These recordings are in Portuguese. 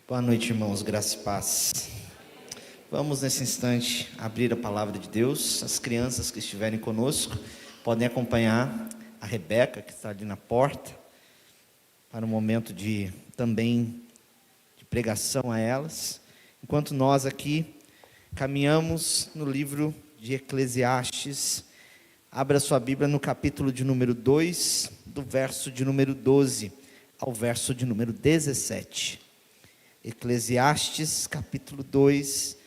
Boa noite, irmãos, graça e paz. Vamos nesse instante abrir a palavra de Deus. As crianças que estiverem conosco podem acompanhar a Rebeca, que está ali na porta, para um momento de pregação a elas, enquanto nós aqui caminhamos no livro de Eclesiastes. Abra sua Bíblia no capítulo de número 2, do verso de número 12 ao verso de número 17. Eclesiastes, capítulo 2,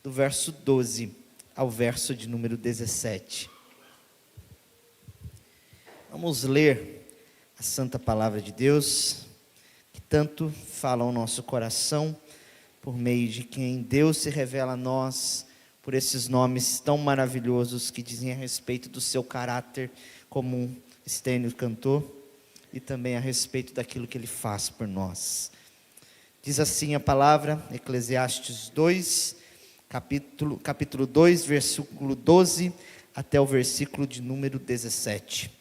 do verso 12 ao verso de número 17. Vamos ler a santa palavra de Deus, que tanto fala ao nosso coração, por meio de quem Deus se revela a nós, por esses nomes tão maravilhosos que dizem a respeito do seu caráter, como Estênio cantou, e também a respeito daquilo que Ele faz por nós. Diz assim a palavra, Eclesiastes 2, capítulo 2, versículo 12, até o versículo de número 17.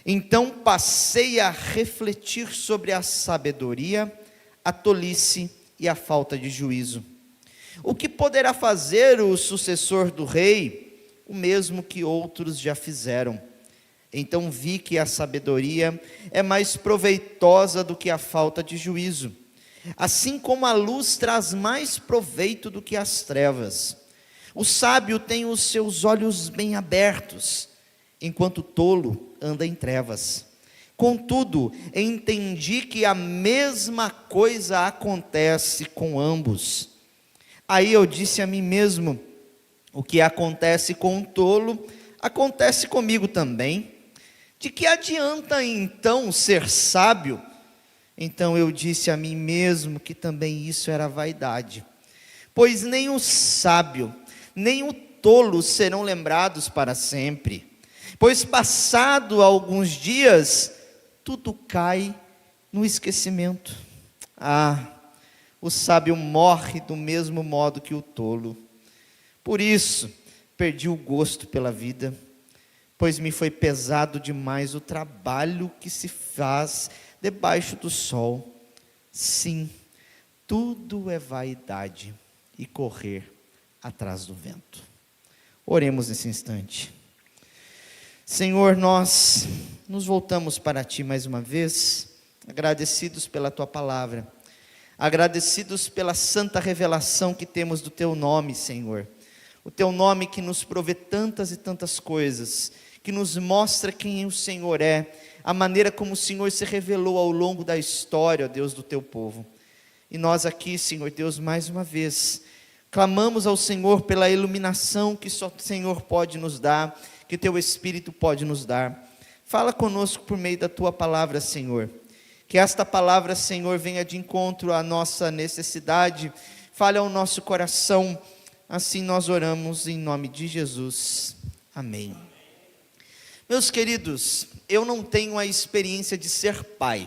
Então passei a refletir sobre a sabedoria, a tolice e a falta de juízo. O que poderá fazer o sucessor do rei? O mesmo que outros já fizeram. Então vi que a sabedoria é mais proveitosa do que a falta de juízo. Assim como a luz traz mais proveito do que as trevas. O sábio tem os seus olhos bem abertos, enquanto o tolo anda em trevas. Contudo, entendi que a mesma coisa acontece com ambos. Aí eu disse a mim mesmo: o que acontece com o tolo, acontece comigo também. De que adianta então ser sábio? Então eu disse a mim mesmo que também isso era vaidade. Pois nem o sábio, nem o tolo serão lembrados para sempre. Pois passado alguns dias, tudo cai no esquecimento. O sábio morre do mesmo modo que o tolo. Por isso, perdi o gosto pela vida, pois me foi pesado demais o trabalho que se faz debaixo do sol. Sim, tudo é vaidade e correr atrás do vento. Oremos nesse instante. Senhor, nós nos voltamos para Ti mais uma vez, agradecidos pela Tua palavra, agradecidos pela santa revelação que temos do Teu nome, Senhor. O Teu nome que nos provê tantas e tantas coisas, que nos mostra quem o Senhor é, a maneira como o Senhor se revelou ao longo da história, ó Deus, do Teu povo. E nós aqui, Senhor Deus, mais uma vez, clamamos ao Senhor pela iluminação que só o Senhor pode nos dar, que Teu Espírito pode nos dar. Fala conosco por meio da Tua palavra, Senhor. Que esta palavra, Senhor, venha de encontro à nossa necessidade, fale ao nosso coração. Assim nós oramos em nome de Jesus. Amém. Meus queridos, eu não tenho a experiência de ser pai,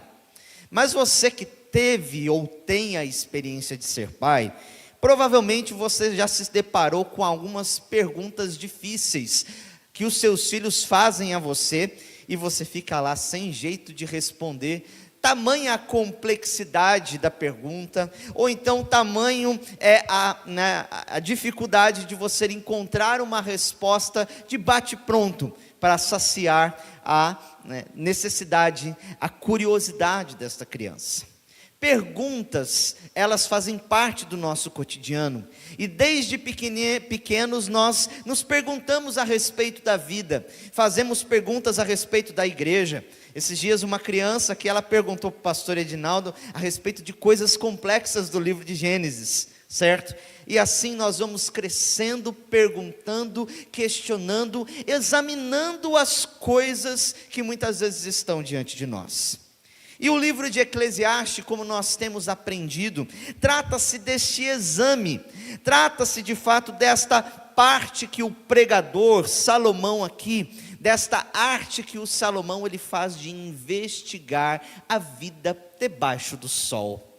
mas você que teve ou tem a experiência de ser pai, provavelmente você já se deparou com algumas perguntas difíceis que os seus filhos fazem a você e você fica lá sem jeito de responder. Tamanha a complexidade da pergunta, ou então tamanho é a dificuldade de você encontrar uma resposta de bate-pronto para saciar a necessidade, a curiosidade desta criança. Perguntas, elas fazem parte do nosso cotidiano, e desde pequenos nós nos perguntamos a respeito da vida, fazemos perguntas a respeito da igreja. Esses dias uma criança que ela perguntou para o pastor Edinaldo a respeito de coisas complexas do livro de Gênesis, certo? E assim nós vamos crescendo, perguntando, questionando, examinando as coisas que muitas vezes estão diante de nós. E o livro de Eclesiastes, como nós temos aprendido, trata-se deste exame, trata-se de fato desta parte que o pregador, Salomão aqui, desta arte que o Salomão ele faz de investigar a vida debaixo do sol.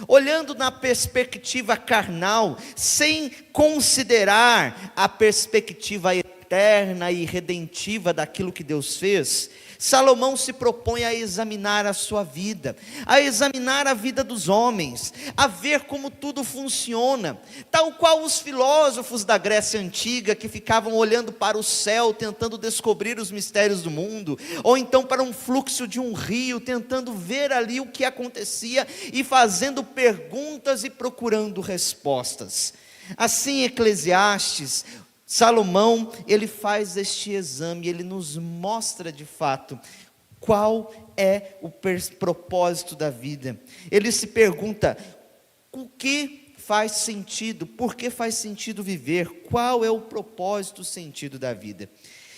Olhando na perspectiva carnal, sem considerar a perspectiva eterna eterna e redentiva daquilo que Deus fez, Salomão se propõe a examinar a sua vida, a examinar a vida dos homens, a ver como tudo funciona, tal qual os filósofos da Grécia Antiga, que ficavam olhando para o céu, tentando descobrir os mistérios do mundo, ou então para um fluxo de um rio, tentando ver ali o que acontecia, e fazendo perguntas e procurando respostas. Assim, Eclesiastes, Salomão, ele faz este exame, ele nos mostra de fato qual é o propósito da vida. Ele se pergunta: o que faz sentido? Por que faz sentido viver? Qual é o propósito, o sentido da vida?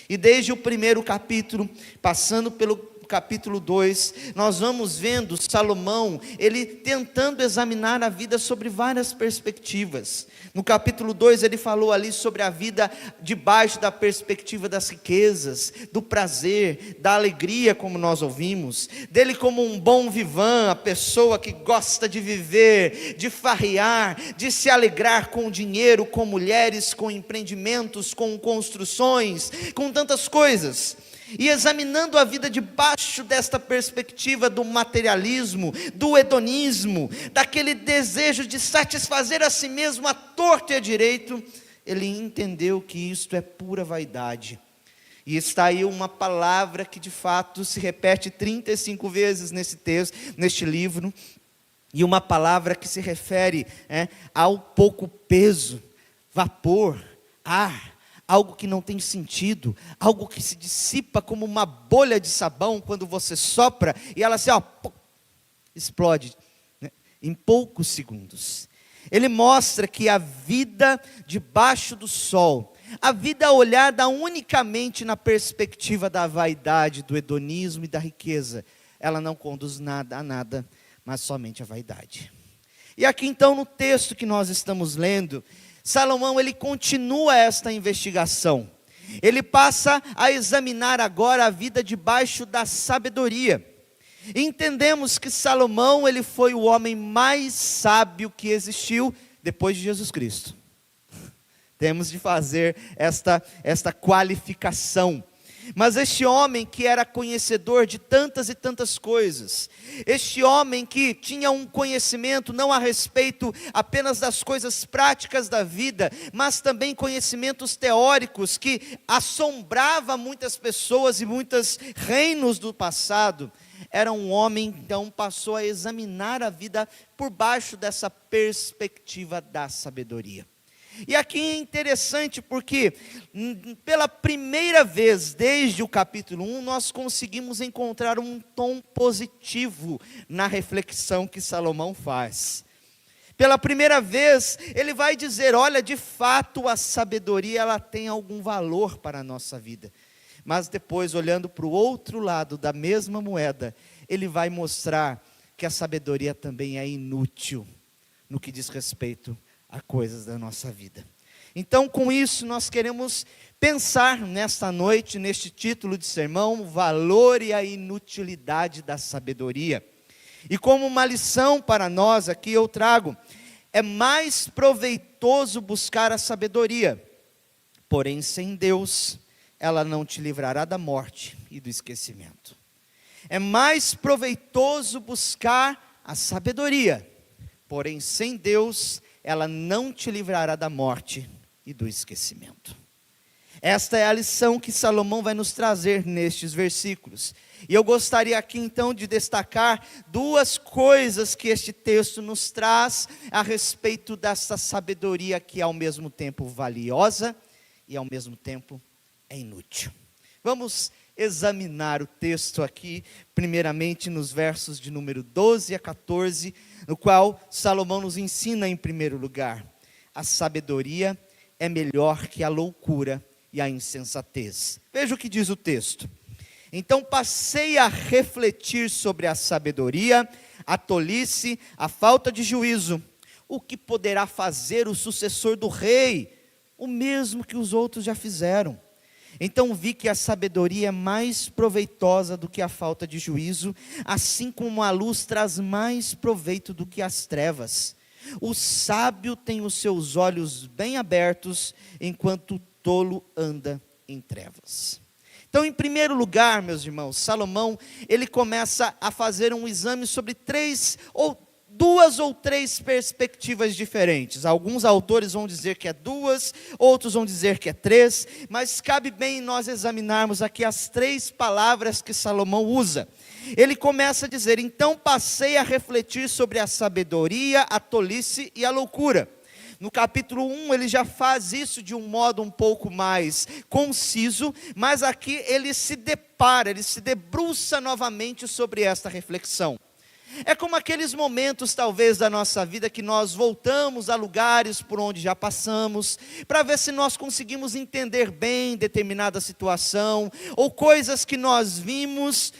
E desde o primeiro capítulo, passando pelo capítulo 2, nós vamos vendo Salomão, ele tentando examinar a vida sobre várias perspectivas. No capítulo 2 ele falou ali sobre a vida debaixo da perspectiva das riquezas, do prazer, da alegria, como nós ouvimos, dele como um bom vivant, a pessoa que gosta de viver, de farrear, de se alegrar com dinheiro, com mulheres, com empreendimentos, com construções, com tantas coisas. E examinando a vida debaixo desta perspectiva do materialismo, do hedonismo, daquele desejo de satisfazer a si mesmo à torto e à direito, ele entendeu que isto é pura vaidade. E está aí uma palavra que de fato se repete 35 vezes nesse texto, neste livro, e uma palavra que se refere ao pouco peso, vapor, ar, algo que não tem sentido, algo que se dissipa como uma bolha de sabão quando você sopra e ela assim, explode, né, em poucos segundos. Ele mostra que a vida debaixo do sol, a vida olhada unicamente na perspectiva da vaidade, do hedonismo e da riqueza, ela não conduz nada a nada, mas somente a vaidade. E aqui então no texto que nós estamos lendo, Salomão, ele continua esta investigação, ele passa a examinar agora a vida debaixo da sabedoria. E entendemos que Salomão, ele foi o homem mais sábio que existiu depois de Jesus Cristo. Temos de fazer esta qualificação. Mas este homem que era conhecedor de tantas e tantas coisas, este homem que tinha um conhecimento não a respeito apenas das coisas práticas da vida, mas também conhecimentos teóricos que assombrava muitas pessoas e muitos reinos do passado, era um homem, então passou a examinar a vida por baixo dessa perspectiva da sabedoria. E aqui é interessante porque, pela primeira vez desde o capítulo 1, nós conseguimos encontrar um tom positivo na reflexão que Salomão faz. Pela primeira vez, ele vai dizer, olha, de fato a sabedoria ela tem algum valor para a nossa vida. Mas depois, olhando para o outro lado da mesma moeda, ele vai mostrar que a sabedoria também é inútil no que diz respeito a coisas da nossa vida. Então, com isso, nós queremos pensar nesta noite, neste título de sermão, o valor e a inutilidade da sabedoria. E como uma lição para nós aqui eu trago, é mais proveitoso buscar a sabedoria, porém sem Deus, ela não te livrará da morte e do esquecimento. É mais proveitoso buscar a sabedoria, porém sem Deus, ela não te livrará da morte e do esquecimento. Esta é a lição que Salomão vai nos trazer nestes versículos. E eu gostaria aqui então de destacar duas coisas que este texto nos traz a respeito dessa sabedoria que é ao mesmo tempo valiosa e ao mesmo tempo é inútil. Vamos examinar o texto aqui, primeiramente nos versos de número 12 a 14, no qual Salomão nos ensina em primeiro lugar, a sabedoria é melhor que a loucura e a insensatez. Veja o que diz o texto. Então passei a refletir sobre a sabedoria, a tolice, a falta de juízo. O que poderá fazer o sucessor do rei? O mesmo que os outros já fizeram. Então vi que a sabedoria é mais proveitosa do que a falta de juízo, assim como a luz traz mais proveito do que as trevas. O sábio tem os seus olhos bem abertos, enquanto o tolo anda em trevas. Então, em primeiro lugar, meus irmãos, Salomão, ele começa a fazer um exame sobre duas ou três perspectivas diferentes. Alguns autores vão dizer que é duas, outros vão dizer que é três, mas cabe bem nós examinarmos aqui as três palavras que Salomão usa. Ele começa a dizer: então passei a refletir sobre a sabedoria, a tolice e a loucura. No capítulo 1 ele já faz isso de um modo um pouco mais conciso, mas aqui ele se debruça novamente sobre esta reflexão. É como aqueles momentos talvez da nossa vida que nós voltamos a lugares por onde já passamos, para ver se nós conseguimos entender bem determinada situação, ou coisas que nós vimos,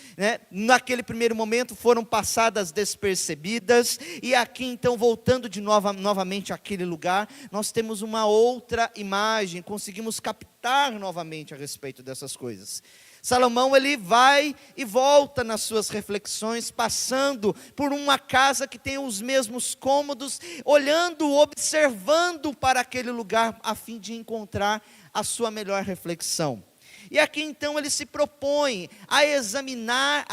naquele primeiro momento foram passadas despercebidas, e aqui então voltando novamente àquele lugar, nós temos uma outra imagem, conseguimos captar novamente a respeito dessas coisas. Salomão, ele vai e volta nas suas reflexões, passando por uma casa que tem os mesmos cômodos, olhando, observando para aquele lugar, a fim de encontrar a sua melhor reflexão. E aqui então ele se propõe a examinar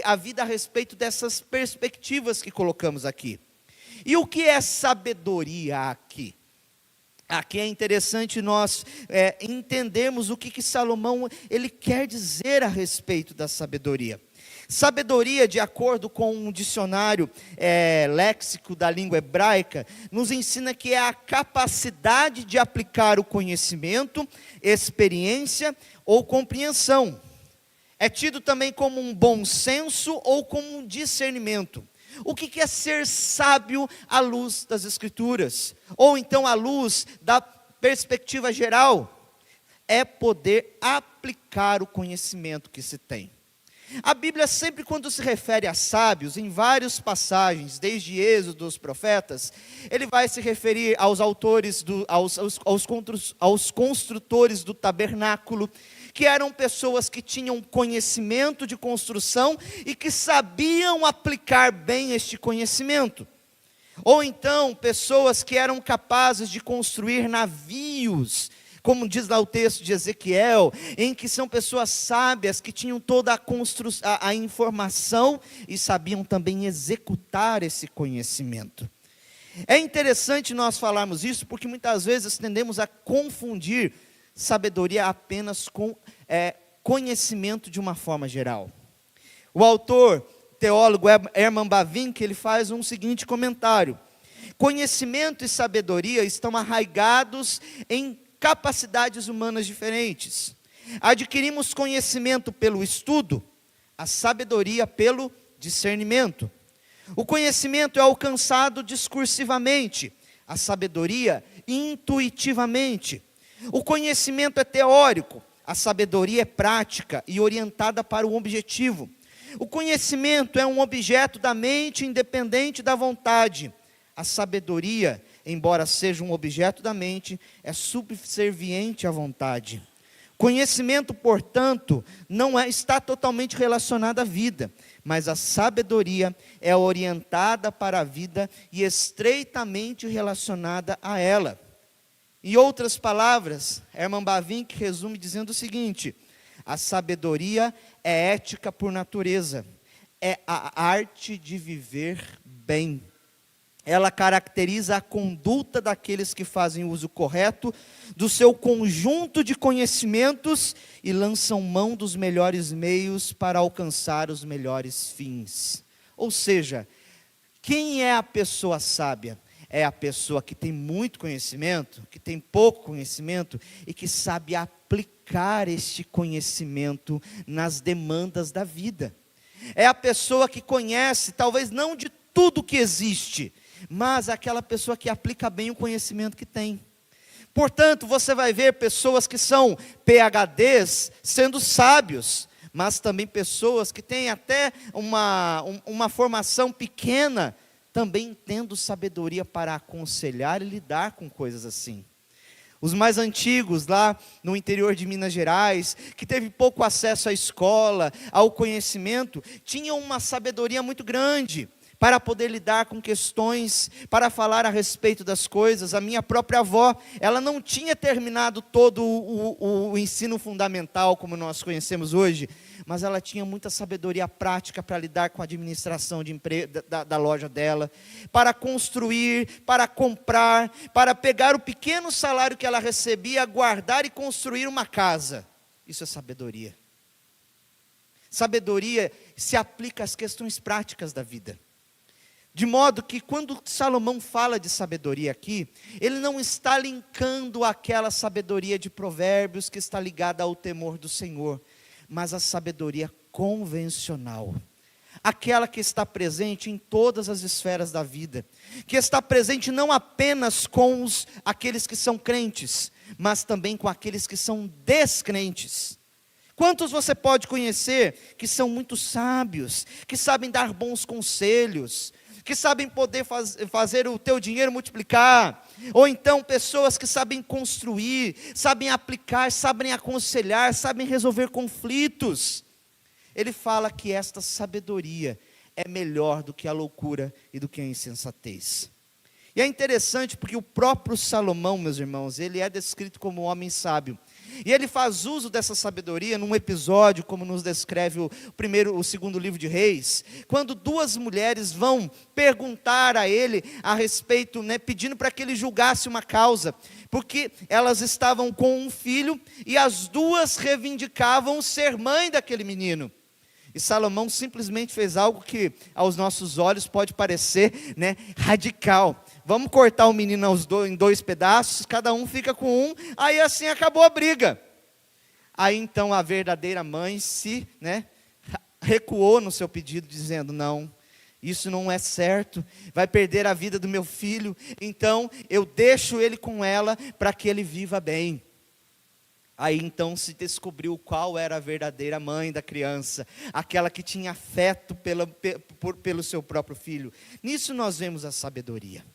a vida a respeito dessas perspectivas que colocamos aqui. E o que é sabedoria aqui? Aqui é interessante nós entendermos o que Salomão ele quer dizer a respeito da sabedoria. Sabedoria, de acordo com um dicionário léxico da língua hebraica, nos ensina que é a capacidade de aplicar o conhecimento, experiência ou compreensão. É tido também como um bom senso ou como um discernimento. O que é ser sábio à luz das Escrituras? Ou então à luz da perspectiva geral? É poder aplicar o conhecimento que se tem. A Bíblia sempre, quando se refere a sábios, em várias passagens, desde Êxodo dos profetas, ele vai se referir aos autores, aos construtores do tabernáculo, que eram pessoas que tinham conhecimento de construção e que sabiam aplicar bem este conhecimento. Ou então, pessoas que eram capazes de construir navios, como diz lá o texto de Ezequiel, em que são pessoas sábias, que tinham toda a informação e sabiam também executar esse conhecimento. É interessante nós falarmos isso, porque muitas vezes tendemos a confundir sabedoria apenas com conhecimento de uma forma geral. O autor, teólogo Herman Bavinck, ele faz um seguinte comentário: conhecimento e sabedoria estão arraigados em capacidades humanas diferentes. Adquirimos conhecimento pelo estudo, a sabedoria pelo discernimento. O conhecimento é alcançado discursivamente, a sabedoria intuitivamente. O conhecimento é teórico, a sabedoria é prática e orientada para o objetivo. O conhecimento é um objeto da mente independente da vontade. A sabedoria, embora seja um objeto da mente, é subserviente à vontade. Conhecimento, portanto, não está totalmente relacionado à vida, mas a sabedoria é orientada para a vida e estreitamente relacionada a ela. Em outras palavras, Herman Bavinck resume dizendo o seguinte: a sabedoria é ética por natureza, é a arte de viver bem. Ela caracteriza a conduta daqueles que fazem uso correto do seu conjunto de conhecimentos e lançam mão dos melhores meios para alcançar os melhores fins. Ou seja, quem é a pessoa sábia? É a pessoa que tem muito conhecimento, que tem pouco conhecimento e que sabe aplicar este conhecimento nas demandas da vida. É a pessoa que conhece, talvez não de tudo que existe, mas aquela pessoa que aplica bem o conhecimento que tem. Portanto, você vai ver pessoas que são PhDs sendo sábios, mas também pessoas que têm até uma formação pequena, também tendo sabedoria para aconselhar e lidar com coisas assim. Os mais antigos, lá no interior de Minas Gerais, que teve pouco acesso à escola, ao conhecimento, tinham uma sabedoria muito grande, para poder lidar com questões, para falar a respeito das coisas. A minha própria avó, ela não tinha terminado todo o ensino fundamental, como nós conhecemos hoje, mas ela tinha muita sabedoria prática para lidar com a administração da loja dela, para construir, para comprar, para pegar o pequeno salário que ela recebia, guardar e construir uma casa. Isso é sabedoria. Sabedoria se aplica às questões práticas da vida. De modo que quando Salomão fala de sabedoria aqui, ele não está linkando aquela sabedoria de Provérbios que está ligada ao temor do Senhor, mas a sabedoria convencional. Aquela que está presente em todas as esferas da vida, que está presente não apenas com aqueles que são crentes, mas também com aqueles que são descrentes. Quantos você pode conhecer que são muito sábios, que sabem dar bons conselhos, que sabem poder fazer o teu dinheiro multiplicar, ou então pessoas que sabem construir, sabem aplicar, sabem aconselhar, sabem resolver conflitos. Ele fala que esta sabedoria é melhor do que a loucura e do que a insensatez. E é interessante porque o próprio Salomão, meus irmãos, ele é descrito como um homem sábio. E ele faz uso dessa sabedoria num episódio, como nos descreve o segundo livro de Reis, quando duas mulheres vão perguntar a ele a respeito, pedindo para que ele julgasse uma causa, porque elas estavam com um filho e as duas reivindicavam ser mãe daquele menino. E Salomão simplesmente fez algo que aos nossos olhos pode parecer radical. Vamos cortar o menino em dois pedaços, cada um fica com um, aí assim acabou a briga. Aí então a verdadeira mãe se recuou no seu pedido, dizendo: não, isso não é certo, vai perder a vida do meu filho, então eu deixo ele com ela para que ele viva bem. Aí então se descobriu qual era a verdadeira mãe da criança, aquela que tinha afeto pelo seu próprio filho. Nisso nós vemos a sabedoria.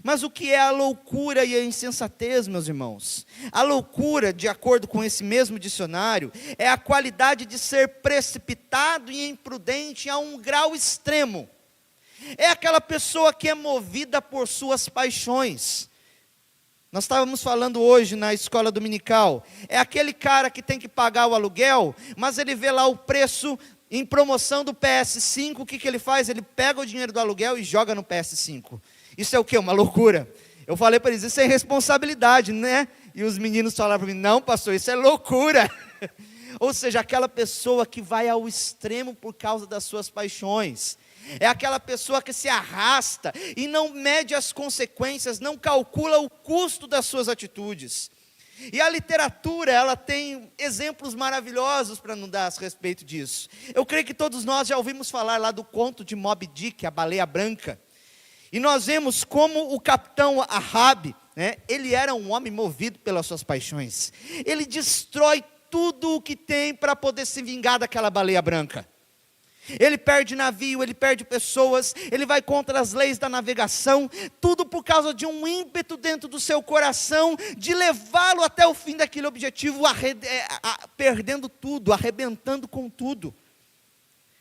Mas o que é a loucura e a insensatez, meus irmãos? A loucura, de acordo com esse mesmo dicionário, é a qualidade de ser precipitado e imprudente a um grau extremo. É aquela pessoa que é movida por suas paixões. Nós estávamos falando hoje na escola dominical, é aquele cara que tem que pagar o aluguel, mas ele vê lá o preço em promoção do PS5, o que ele faz? Ele pega o dinheiro do aluguel e joga no PS5. Isso é o quê? Uma loucura. Eu falei para eles, isso é irresponsabilidade, E os meninos falaram para mim, não pastor, isso é loucura. Ou seja, aquela pessoa que vai ao extremo por causa das suas paixões. É aquela pessoa que se arrasta e não mede as consequências, não calcula o custo das suas atitudes. E a literatura, ela tem exemplos maravilhosos para nos dar a respeito disso. Eu creio que todos nós já ouvimos falar lá do conto de Moby Dick, a baleia branca. E nós vemos como o capitão Ahab, ele era um homem movido pelas suas paixões. Ele destrói tudo o que tem para poder se vingar daquela baleia branca. Ele perde navio, ele perde pessoas, ele vai contra as leis da navegação, tudo por causa de um ímpeto dentro do seu coração, de levá-lo até o fim daquele objetivo, perdendo tudo, arrebentando com tudo.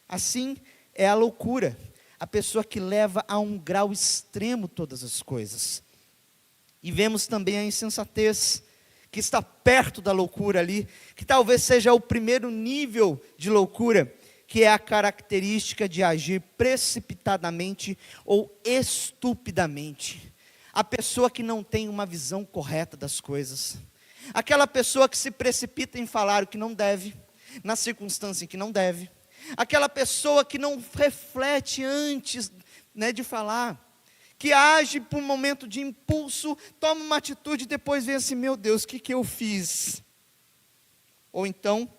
Assim é a loucura, a pessoa que leva a um grau extremo todas as coisas. E vemos também a insensatez, que está perto da loucura ali, que talvez seja o primeiro nível de loucura, que é a característica de agir precipitadamente ou estupidamente. A pessoa que não tem uma visão correta das coisas. Aquela pessoa que se precipita em falar o que não deve, na circunstância em que não deve. Aquela pessoa que não reflete antes de falar. Que age por um momento de impulso, toma uma atitude e depois vê assim, meu Deus, o que eu fiz? Ou então,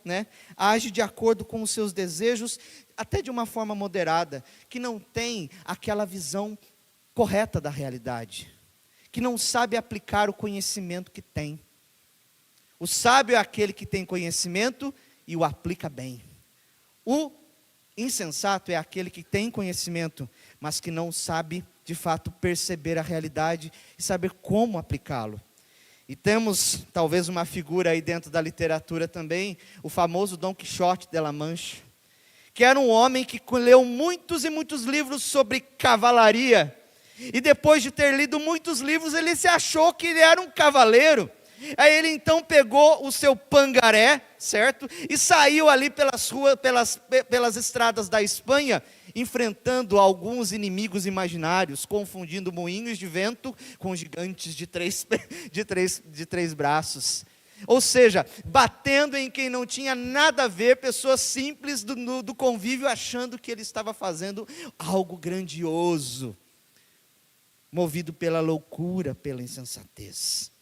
age de acordo com os seus desejos, até de uma forma moderada, que não tem aquela visão correta da realidade, que não sabe aplicar o conhecimento que tem. O sábio é aquele que tem conhecimento e o aplica bem. O insensato é aquele que tem conhecimento, mas que não sabe, de fato, perceber a realidade e saber como aplicá-lo. E temos talvez uma figura aí dentro da literatura também, o famoso Dom Quixote de La Mancha, que era um homem que leu muitos e muitos livros sobre cavalaria, e depois de ter lido muitos livros, ele se achou que ele era um cavaleiro. Aí ele então pegou o seu pangaré, certo? E saiu ali pelas ruas, pelas estradas da Espanha, enfrentando alguns inimigos imaginários, confundindo moinhos de vento com gigantes de três braços. Ou seja, batendo em quem não tinha nada a ver, pessoas simples do convívio, achando que ele estava fazendo algo grandioso, movido pela loucura, pela insensatez.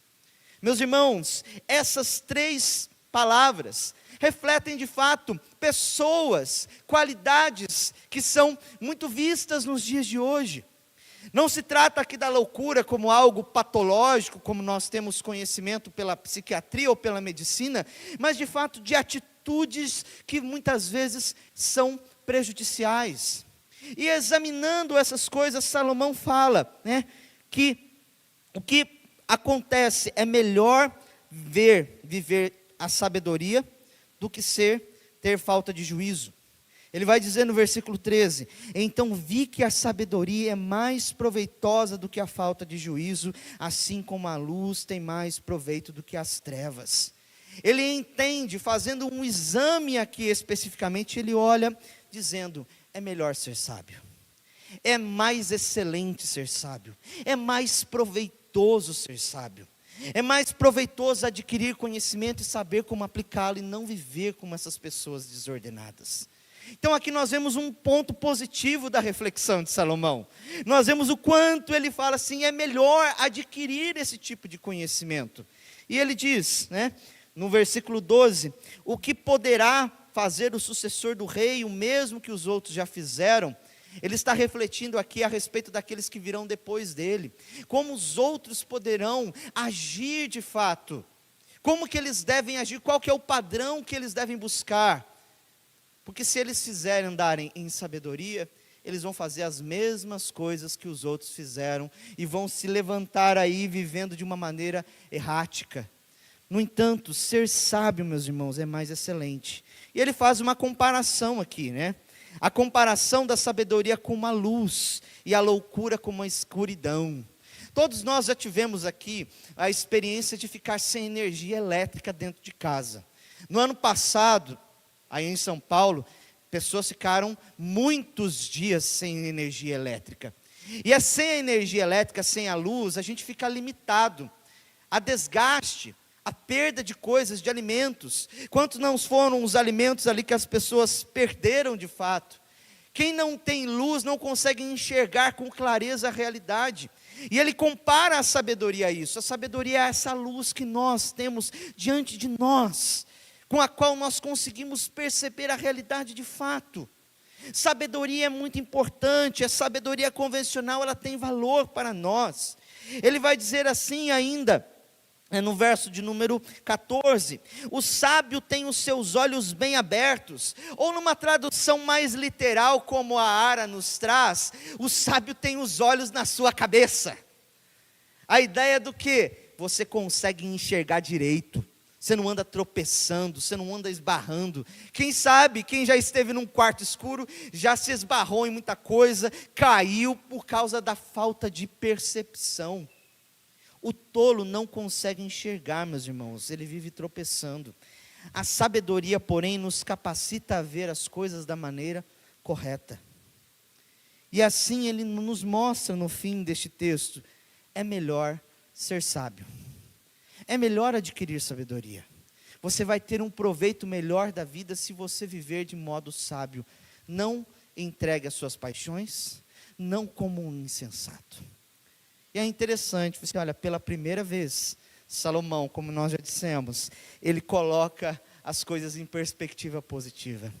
Meus irmãos, essas 3 palavras refletem de fato pessoas, qualidades que são muito vistas nos dias de hoje. Não se trata aqui da loucura como algo patológico, como nós temos conhecimento pela psiquiatria ou pela medicina, mas de fato de atitudes que muitas vezes são prejudiciais. E examinando essas coisas, Salomão fala, que o que acontece é melhor viver a sabedoria do que ter falta de juízo. Ele vai dizer no versículo 13: então vi que a sabedoria é mais proveitosa do que a falta de juízo, assim como a luz tem mais proveito do que as trevas. Ele entende, fazendo um exame aqui especificamente, ele olha dizendo: é melhor ser sábio, é mais excelente ser sábio, é mais proveitoso ser sábio, é mais proveitoso adquirir conhecimento e saber como aplicá-lo, e não viver como essas pessoas desordenadas. Então aqui nós vemos um ponto positivo da reflexão de Salomão. Nós vemos o quanto ele fala assim, é melhor adquirir esse tipo de conhecimento. E ele diz, no versículo 12, o que poderá fazer o sucessor do rei, o mesmo que os outros já fizeram. Ele está refletindo aqui a respeito daqueles que virão depois dele. Como os outros poderão agir de fato. Como que eles devem agir, qual que é o padrão que eles devem buscar. Porque se eles fizerem andarem em sabedoria, eles vão fazer as mesmas coisas que os outros fizeram, e vão se levantar aí vivendo de uma maneira errática. No entanto, ser sábio, meus irmãos, é mais excelente. E ele faz uma comparação aqui, a comparação da sabedoria com uma luz, e a loucura com uma escuridão. Todos nós já tivemos aqui a experiência de ficar sem energia elétrica dentro de casa. No ano passado, aí em São Paulo, pessoas ficaram muitos dias sem energia elétrica. E sem a energia elétrica, sem a luz, a gente fica limitado a desgaste, a perda de coisas, de alimentos. Quantos não foram os alimentos ali que as pessoas perderam de fato? Quem não tem luz não consegue enxergar com clareza a realidade. E ele compara a sabedoria a isso. A sabedoria é essa luz que nós temos diante de nós, com a qual nós conseguimos perceber a realidade de fato. Sabedoria é muito importante, a sabedoria convencional, ela tem valor para nós. Ele vai dizer assim ainda, no verso de número 14, o sábio tem os seus olhos bem abertos, ou numa tradução mais literal, como a Ara nos traz, o sábio tem os olhos na sua cabeça. A ideia do que? Você consegue enxergar direito, você não anda tropeçando, você não anda esbarrando. Quem sabe, quem já esteve num quarto escuro, já se esbarrou em muita coisa, caiu por causa da falta de percepção. O tolo não consegue enxergar, meus irmãos, ele vive tropeçando. A sabedoria, porém, nos capacita a ver as coisas da maneira correta. E assim ele nos mostra no fim deste texto, é melhor ser sábio. É melhor adquirir sabedoria. Você vai ter um proveito melhor da vida se você viver de modo sábio. Não entregue as suas paixões, não como um insensato. E é interessante, você olha, pela primeira vez, Salomão, como nós já dissemos, ele coloca as coisas em perspectiva positiva.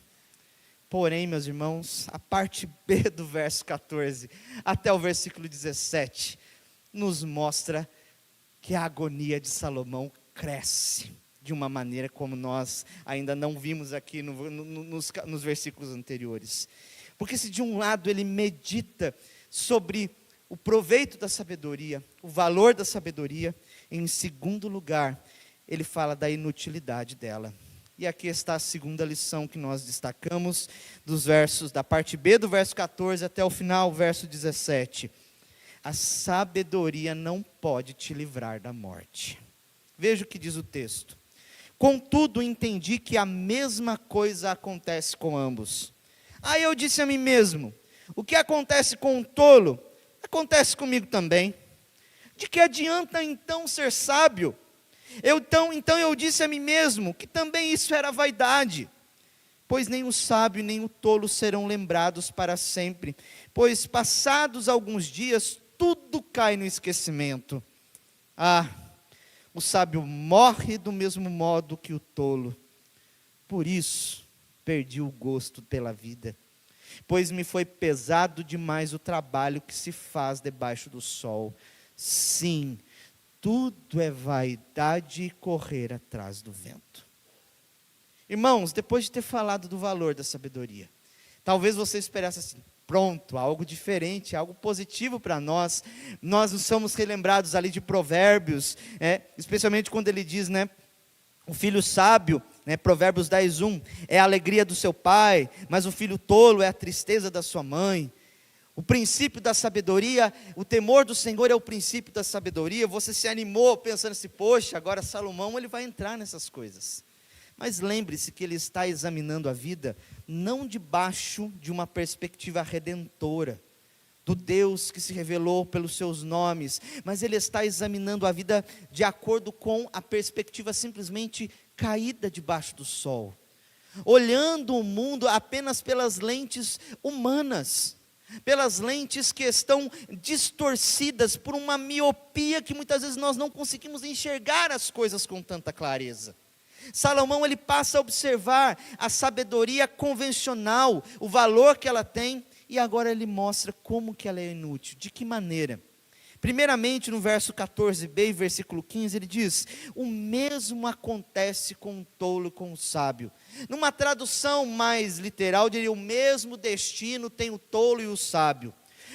Porém, meus irmãos, a parte B do verso 14, até o versículo 17, nos mostra que a agonia de Salomão cresce de uma maneira como nós ainda não vimos aqui nos versículos anteriores. Porque se de um lado ele medita sobre o proveito da sabedoria, o valor da sabedoria, em segundo lugar, ele fala da inutilidade dela. E aqui está a segunda lição que nós destacamos, dos versos, da parte B do verso 14 até o final, verso 17. A sabedoria não pode te livrar da morte. Veja o que diz o texto. Contudo, entendi que a mesma coisa acontece com ambos. Aí eu disse a mim mesmo, o que acontece com um tolo, acontece comigo também. De que adianta então ser sábio? Então eu disse a mim mesmo, que também isso era vaidade. Pois nem o sábio nem o tolo serão lembrados para sempre. Pois passados alguns dias, tudo cai no esquecimento. O sábio morre do mesmo modo que o tolo. Por isso, perdi o gosto pela vida. Pois me foi pesado demais o trabalho que se faz debaixo do sol. Sim, tudo é vaidade e correr atrás do vento. Irmãos, depois de ter falado do valor da sabedoria, talvez você esperasse assim, pronto, algo diferente, algo positivo para nós. Nós nos somos relembrados ali de Provérbios, especialmente quando ele diz, o filho sábio, Provérbios 10:1, é a alegria do seu pai, mas o filho tolo é a tristeza da sua mãe. O princípio da sabedoria, o temor do Senhor é o princípio da sabedoria. Você se animou pensando assim, poxa, agora Salomão ele vai entrar nessas coisas. Mas lembre-se que ele está examinando a vida, não debaixo de uma perspectiva redentora, do Deus que se revelou pelos seus nomes, mas ele está examinando a vida de acordo com a perspectiva simplesmente caída debaixo do sol, olhando o mundo apenas pelas lentes humanas, pelas lentes que estão distorcidas por uma miopia que muitas vezes nós não conseguimos enxergar as coisas com tanta clareza. Salomão ele passa a observar a sabedoria convencional, o valor que ela tem, e agora ele mostra como que ela é inútil, de que maneira. Primeiramente no verso 14b e versículo 15 ele diz, o mesmo acontece com o tolo e com o sábio. Numa tradução mais literal diria, o mesmo destino tem o tolo e o sábio.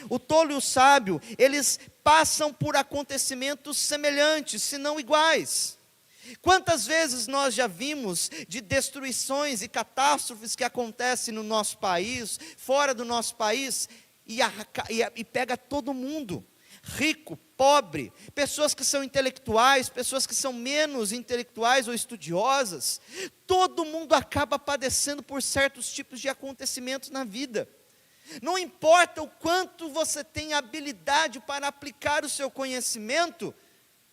O tolo e o sábio, eles passam por acontecimentos semelhantes, se não iguais. Quantas vezes nós já vimos de destruições e catástrofes que acontecem no nosso país, fora do nosso país, e pega todo mundo, rico, pobre, pessoas que são intelectuais, pessoas que são menos intelectuais ou estudiosas, todo mundo acaba padecendo por certos tipos de acontecimentos na vida. Não importa o quanto você tem habilidade para aplicar o seu conhecimento,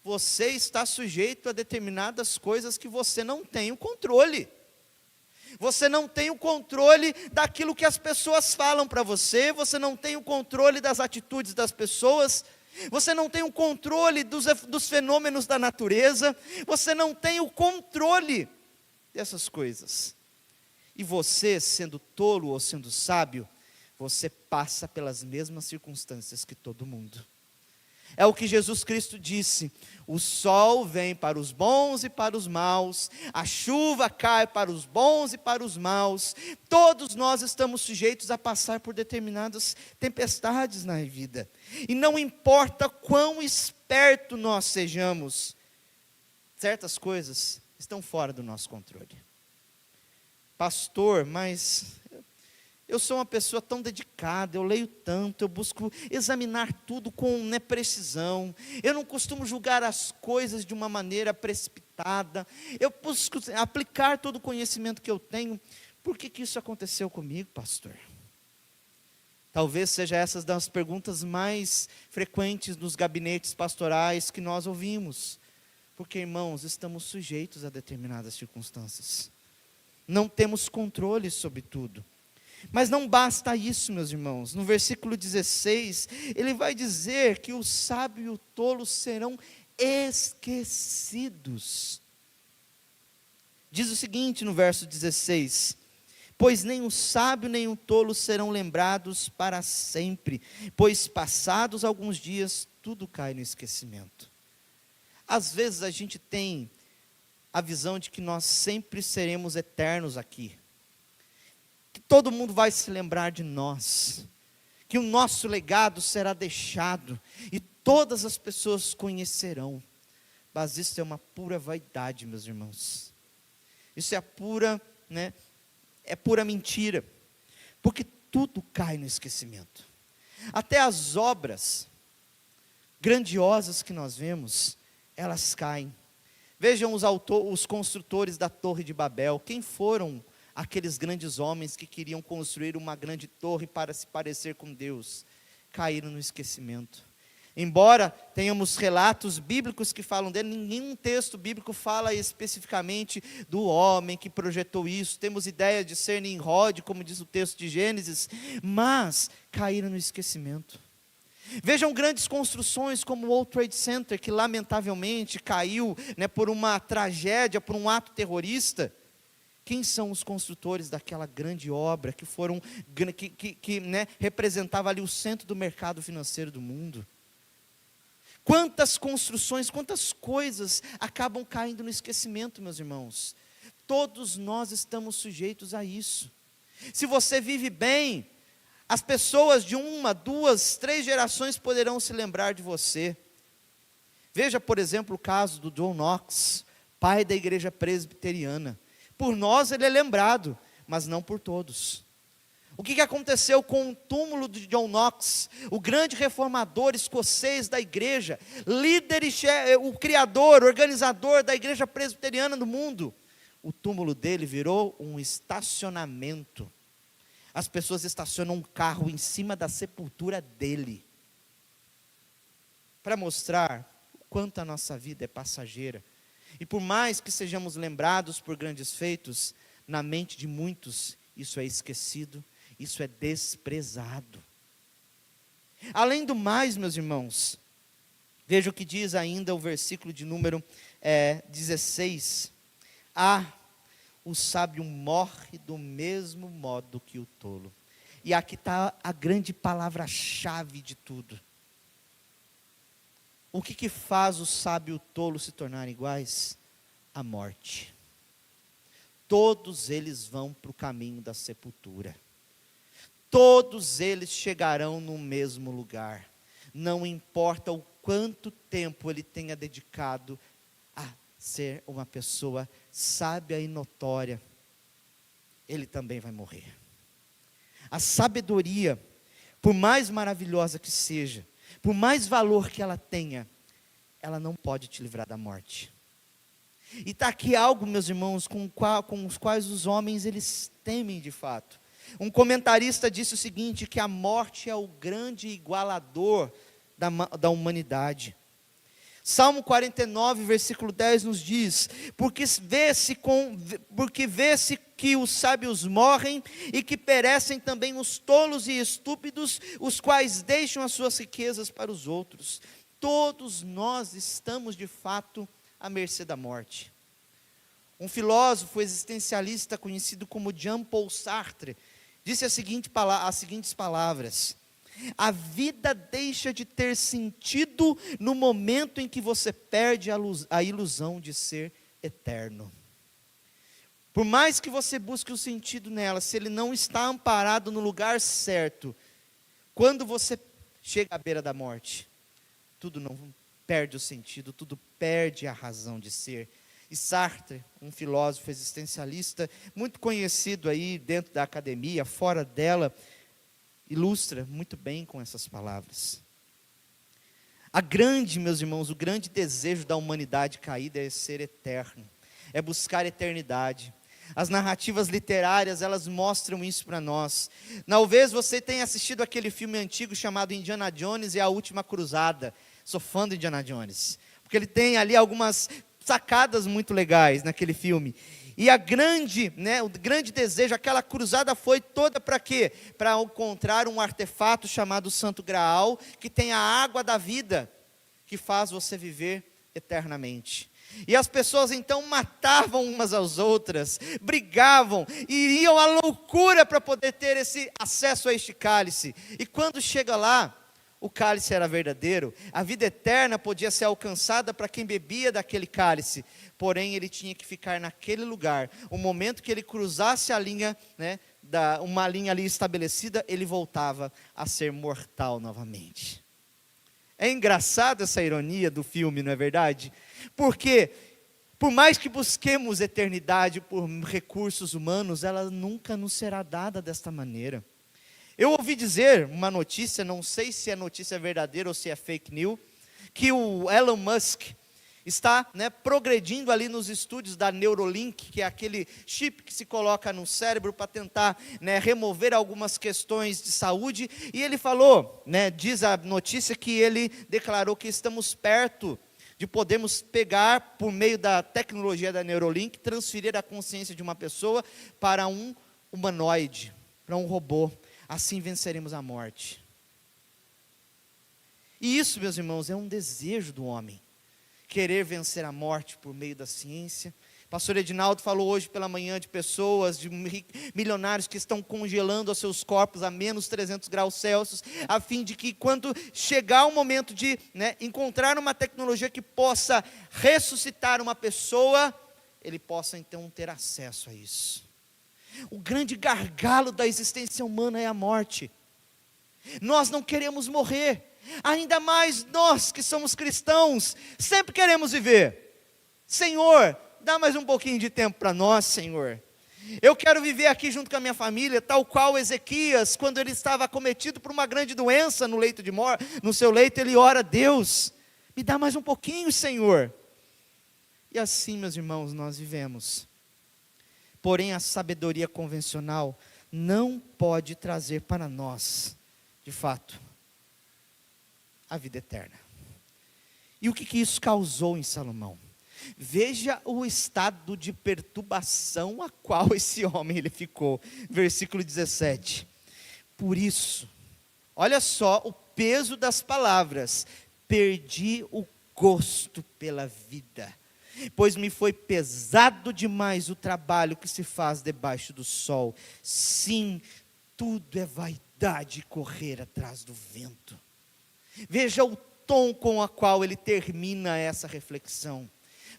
você está sujeito a determinadas coisas que você não tem o controle. Você não tem o controle daquilo que as pessoas falam para você, você não tem o controle das atitudes das pessoas, você não tem o controle dos fenômenos da natureza, você não tem o controle dessas coisas. E você, sendo tolo ou sendo sábio, você passa pelas mesmas circunstâncias que todo mundo. É o que Jesus Cristo disse, o sol vem para os bons e para os maus, a chuva cai para os bons e para os maus, todos nós estamos sujeitos a passar por determinadas tempestades na vida, e não importa quão esperto nós sejamos, certas coisas estão fora do nosso controle. Pastor, mas eu sou uma pessoa tão dedicada, eu leio tanto, eu busco examinar tudo com precisão, eu não costumo julgar as coisas de uma maneira precipitada, eu busco aplicar todo o conhecimento que eu tenho. Por que isso aconteceu comigo, pastor? Talvez seja essas das perguntas mais frequentes nos gabinetes pastorais que nós ouvimos, porque irmãos, estamos sujeitos a determinadas circunstâncias, não temos controle sobre tudo. Mas não basta isso, meus irmãos. No versículo 16, ele vai dizer que o sábio e o tolo serão esquecidos. Diz o seguinte no verso 16, pois nem o sábio nem o tolo serão lembrados para sempre, pois passados alguns dias, tudo cai no esquecimento. Às vezes a gente tem a visão de que nós sempre seremos eternos aqui, que todo mundo vai se lembrar de nós, que o nosso legado será deixado, e todas as pessoas conhecerão, mas isso é uma pura vaidade, meus irmãos. Isso é pura mentira, porque tudo cai no esquecimento. Até as obras grandiosas que nós vemos, elas caem. Vejam os construtores da Torre de Babel. Quem foram aqueles grandes homens que queriam construir uma grande torre para se parecer com Deus? Caíram no esquecimento. Embora tenhamos relatos bíblicos que falam dele, nenhum texto bíblico fala especificamente do homem que projetou isso. Temos ideia de ser Nimrod, como diz o texto de Gênesis, mas caíram no esquecimento. Vejam grandes construções como o World Trade Center, que lamentavelmente caiu, por uma tragédia, por um ato terrorista. Quem são os construtores daquela grande obra que representava ali o centro do mercado financeiro do mundo? Quantas construções, quantas coisas acabam caindo no esquecimento, meus irmãos. Todos nós estamos sujeitos a isso. Se você vive bem, as pessoas de 1, 2, 3 gerações poderão se lembrar de você. Veja, por exemplo, o caso do John Knox, pai da igreja presbiteriana. Por nós ele é lembrado, mas não por todos. O que aconteceu com o túmulo de John Knox, o grande reformador escocês da igreja, líder e o criador, organizador da igreja presbiteriana do mundo? O túmulo dele virou um estacionamento. As pessoas estacionam um carro em cima da sepultura dele, para mostrar o quanto a nossa vida é passageira. E por mais que sejamos lembrados por grandes feitos, na mente de muitos isso é esquecido, isso é desprezado. Além do mais, meus irmãos, veja o que diz ainda o versículo de número 16. O sábio morre do mesmo modo que o tolo. E aqui está a grande palavra-chave de tudo. O que faz o sábio e o tolo se tornarem iguais? A morte. Todos eles vão para o caminho da sepultura. Todos eles chegarão no mesmo lugar. Não importa o quanto tempo ele tenha dedicado a ser uma pessoa sábia e notória, ele também vai morrer. A sabedoria, por mais maravilhosa que seja, por mais valor que ela tenha, ela não pode te livrar da morte. E está aqui algo, meus irmãos, com os quais os homens eles temem de fato. Um comentarista disse o seguinte, que a morte é o grande igualador da humanidade. Salmo 49, versículo 10 nos diz: porque vê-se que os sábios morrem e que perecem também os tolos e estúpidos, os quais deixam as suas riquezas para os outros. Todos nós estamos de fato à mercê da morte. Um filósofo existencialista conhecido como Jean-Paul Sartre disse as seguintes palavras: a vida deixa de ter sentido no momento em que você perde a ilusão de ser eterno. Por mais que você busque o sentido nela, se ele não está amparado no lugar certo, quando você chega à beira da morte, tudo não perde o sentido, tudo perde a razão de ser. E Sartre, um filósofo existencialista, muito conhecido aí dentro da academia, fora dela, ilustra muito bem com essas palavras. Meus irmãos, o grande desejo da humanidade caída é ser eterno, é buscar eternidade. As narrativas literárias, elas mostram isso para nós. Talvez você tenha assistido aquele filme antigo chamado Indiana Jones e a Última Cruzada. Sou fã do Indiana Jones, porque ele tem ali algumas sacadas muito legais naquele filme. E o grande desejo, aquela cruzada foi toda para quê? Para encontrar um artefato chamado Santo Graal, que tem a água da vida, que faz você viver eternamente. E as pessoas então matavam umas às outras, brigavam, iriam à loucura para poder ter esse acesso a este cálice. E quando chega lá, o cálice era verdadeiro, a vida eterna podia ser alcançada para quem bebia daquele cálice, porém ele tinha que ficar naquele lugar. O momento que ele cruzasse a linha, uma linha ali estabelecida, ele voltava a ser mortal novamente. É engraçado essa ironia do filme, não é verdade? Porque Por mais que busquemos eternidade por recursos humanos, ela nunca nos será dada desta maneira. Eu ouvi dizer uma notícia, não sei se é notícia verdadeira ou se é fake news, que o Elon Musk está, progredindo ali nos estudos da Neuralink, que é aquele chip que se coloca no cérebro para tentar, remover algumas questões de saúde. E ele falou, diz a notícia que ele declarou que estamos perto de podermos pegar, por meio da tecnologia da Neuralink, transferir a consciência de uma pessoa para um humanoide, para um robô. Assim venceremos a morte. E isso, meus irmãos, é um desejo do homem, querer vencer a morte por meio da ciência. Pastor Edinaldo falou hoje pela manhã de pessoas, de milionários que estão congelando os seus corpos a menos 300 graus Celsius, a fim de que quando chegar o momento de encontrar uma tecnologia que possa ressuscitar uma pessoa, ele possa então ter acesso a isso. O grande gargalo da existência humana é a morte. Nós não queremos morrer, ainda mais nós que somos cristãos, sempre queremos viver. Senhor, dá mais um pouquinho de tempo para nós, Senhor. Eu quero viver aqui junto com a minha família, tal qual Ezequias, quando ele estava acometido por uma grande doença no leito de morte, no seu leito, ele ora a Deus, me dá mais um pouquinho, Senhor. E assim, meus irmãos, nós vivemos. Porém, a sabedoria convencional não pode trazer para nós, de fato, a vida eterna. E o que isso causou em Salomão? Veja o estado de perturbação a qual esse homem ele ficou. Versículo 17. Por isso, olha só o peso das palavras: perdi o gosto pela vida, pois me foi pesado demais o trabalho que se faz debaixo do sol. Sim, tudo é vaidade e correr atrás do vento. Veja o tom com o qual ele termina essa reflexão.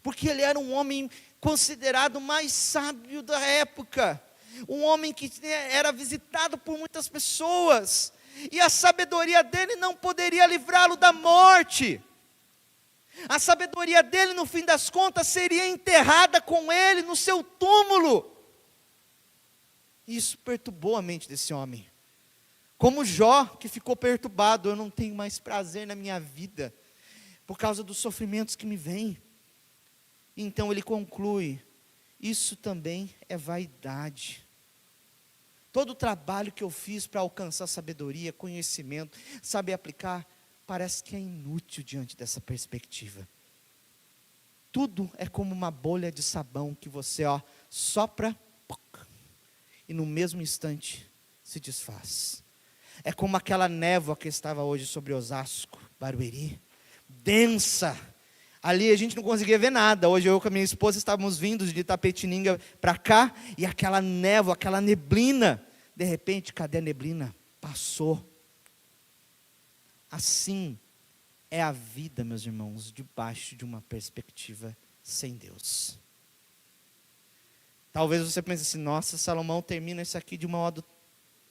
Porque ele era um homem considerado mais sábio da época. Um homem que era visitado por muitas pessoas. E a sabedoria dele não poderia livrá-lo da morte. A sabedoria dele, no fim das contas, seria enterrada com ele no seu túmulo. Isso perturbou a mente desse homem. Como Jó, que ficou perturbado: eu não tenho mais prazer na minha vida, por causa dos sofrimentos que me vêm. Então ele conclui: isso também é vaidade. Todo o trabalho que eu fiz para alcançar sabedoria, conhecimento, saber aplicar, parece que é inútil diante dessa perspectiva. Tudo é como uma bolha de sabão que você sopra, e no mesmo instante se desfaz. É como aquela névoa que estava hoje sobre Osasco, Barueri, densa. Ali a gente não conseguia ver nada. Hoje eu com a minha esposa estávamos vindo de Itapetininga para cá, e aquela névoa, aquela neblina, de repente, cadê a neblina? Passou. Assim é a vida, meus irmãos, debaixo de uma perspectiva sem Deus. Talvez você pense assim: nossa, Salomão termina isso aqui de um modo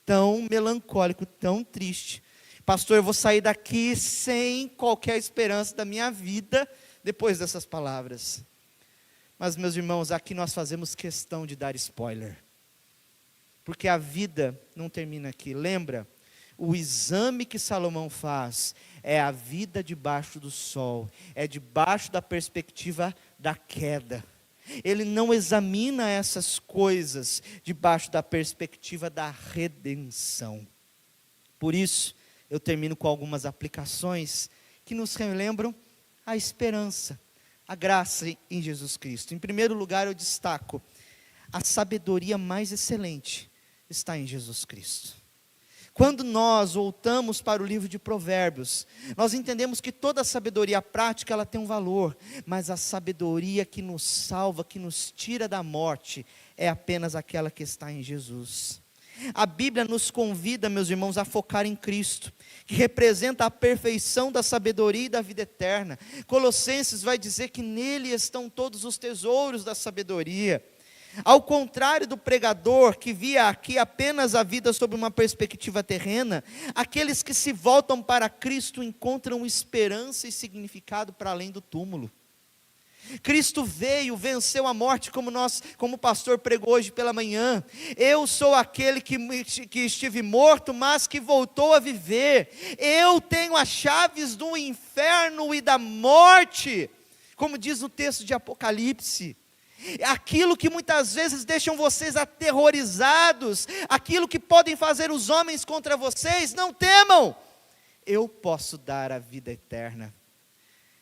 tão melancólico, tão triste. Pastor, eu vou sair daqui sem qualquer esperança da minha vida, depois dessas palavras. Mas, meus irmãos, aqui nós fazemos questão de dar spoiler. Porque a vida não termina aqui. Lembra? O exame que Salomão faz é a vida debaixo do sol, é debaixo da perspectiva da queda. Ele não examina essas coisas debaixo da perspectiva da redenção. Por isso, eu termino com algumas aplicações que nos relembram a esperança, a graça em Jesus Cristo. Em primeiro lugar, eu destaco: a sabedoria mais excelente está em Jesus Cristo. Quando nós voltamos para o livro de Provérbios, nós entendemos que toda sabedoria prática ela tem um valor, mas a sabedoria que nos salva, que nos tira da morte, é apenas aquela que está em Jesus. A Bíblia nos convida, meus irmãos, a focar em Cristo, que representa a perfeição da sabedoria e da vida eterna. Colossenses vai dizer que nele estão todos os tesouros da sabedoria. Ao contrário do pregador que via aqui apenas a vida sob uma perspectiva terrena, aqueles que se voltam para Cristo encontram esperança e significado para além do túmulo. Cristo veio, venceu a morte, como o pastor pregou hoje pela manhã. Eu sou aquele que estive morto, mas que voltou a viver. Eu tenho as chaves do inferno e da morte, como diz o texto de Apocalipse. Aquilo que muitas vezes deixam vocês aterrorizados, aquilo que podem fazer os homens contra vocês, não temam. Eu posso dar a vida eterna.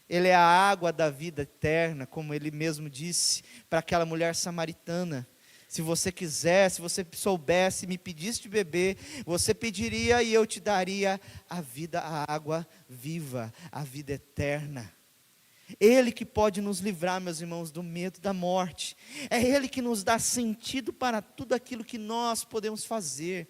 Ele é a água da vida eterna, como ele mesmo disse para aquela mulher samaritana. Se você quiser, se você soubesse, me pedisse de beber, você pediria e eu te daria a vida, a água viva, a vida eterna. Ele que pode nos livrar, meus irmãos, do medo da morte. É Ele que nos dá sentido para tudo aquilo que nós podemos fazer.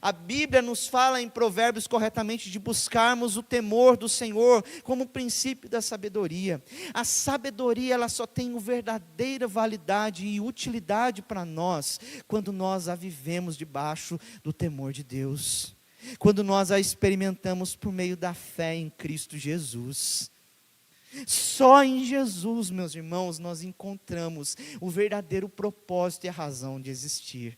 A Bíblia nos fala em Provérbios corretamente de buscarmos o temor do Senhor como princípio da sabedoria. A sabedoria, ela só tem verdadeira validade e utilidade para nós quando nós a vivemos debaixo do temor de Deus, quando nós a experimentamos por meio da fé em Cristo Jesus. Só em Jesus, meus irmãos, nós encontramos o verdadeiro propósito e a razão de existir.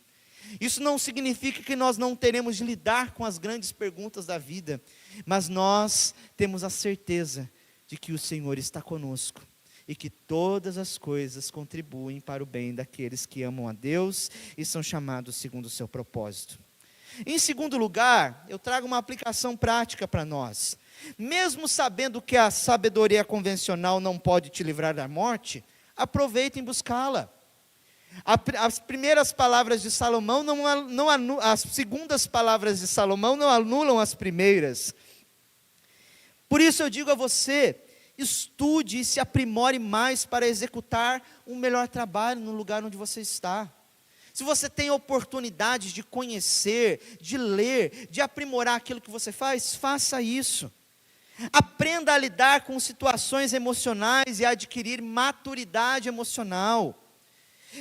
Isso não significa que nós não teremos de lidar com as grandes perguntas da vida, mas nós temos a certeza de que o Senhor está conosco e que todas as coisas contribuem para o bem daqueles que amam a Deus e são chamados segundo o seu propósito. Em segundo lugar, eu trago uma aplicação prática para nós. Mesmo sabendo que a sabedoria convencional não pode te livrar da morte, aproveite em buscá-la. As primeiras palavras de Salomão as segundas palavras de Salomão não anulam as primeiras. Por isso eu digo a você, estude e se aprimore mais para executar um melhor trabalho no lugar onde você está. Se você tem oportunidade de conhecer, de ler, de aprimorar aquilo que você faz, faça isso. Aprenda a lidar com situações emocionais e a adquirir maturidade emocional.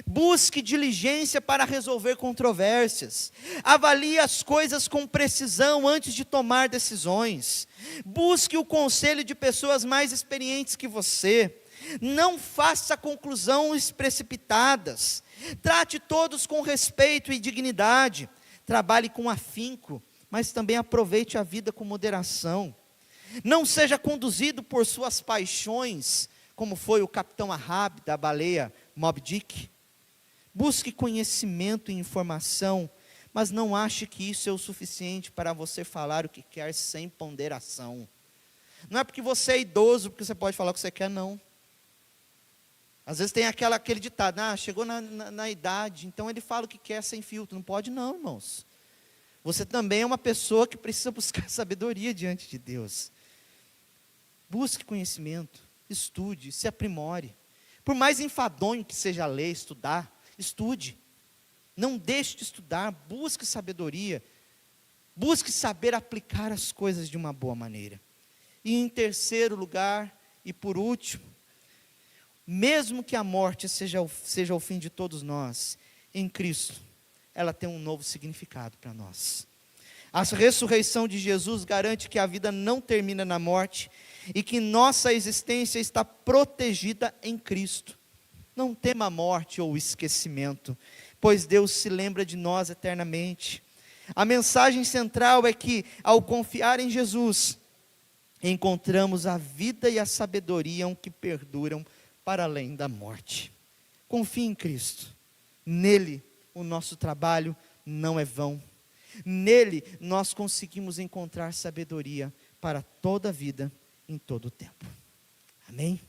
Busque diligência para resolver controvérsias. Avalie as coisas com precisão antes de tomar decisões. Busque o conselho de pessoas mais experientes que você. Não faça conclusões precipitadas. Trate todos com respeito e dignidade. Trabalhe com afinco, mas também aproveite a vida com moderação. Não seja conduzido por suas paixões, como foi o capitão Ahab da baleia Moby Dick. Busque conhecimento e informação, mas não ache que isso é o suficiente para você falar o que quer sem ponderação. Não é porque você é idoso, porque você pode falar o que você quer, não. Às vezes tem aquele ditado, chegou na idade, então ele fala o que quer sem filtro. Não pode não, irmãos. Você também é uma pessoa que precisa buscar sabedoria diante de Deus. Busque conhecimento, estude, se aprimore. Por mais enfadonho que seja ler, estudar, estude. Não deixe de estudar, busque sabedoria. Busque saber aplicar as coisas de uma boa maneira. E em terceiro lugar, e por último, mesmo que a morte seja o fim de todos nós, em Cristo, ela tem um novo significado para nós. A ressurreição de Jesus garante que a vida não termina na morte e que nossa existência está protegida em Cristo. Não tema a morte ou o esquecimento, pois Deus se lembra de nós eternamente. A mensagem central é que, ao confiar em Jesus, encontramos a vida e a sabedoria que perduram para além da morte. Confie em Cristo. Nele, o nosso trabalho não é vão. Nele, nós conseguimos encontrar sabedoria para toda a vida, em todo o tempo. Amém?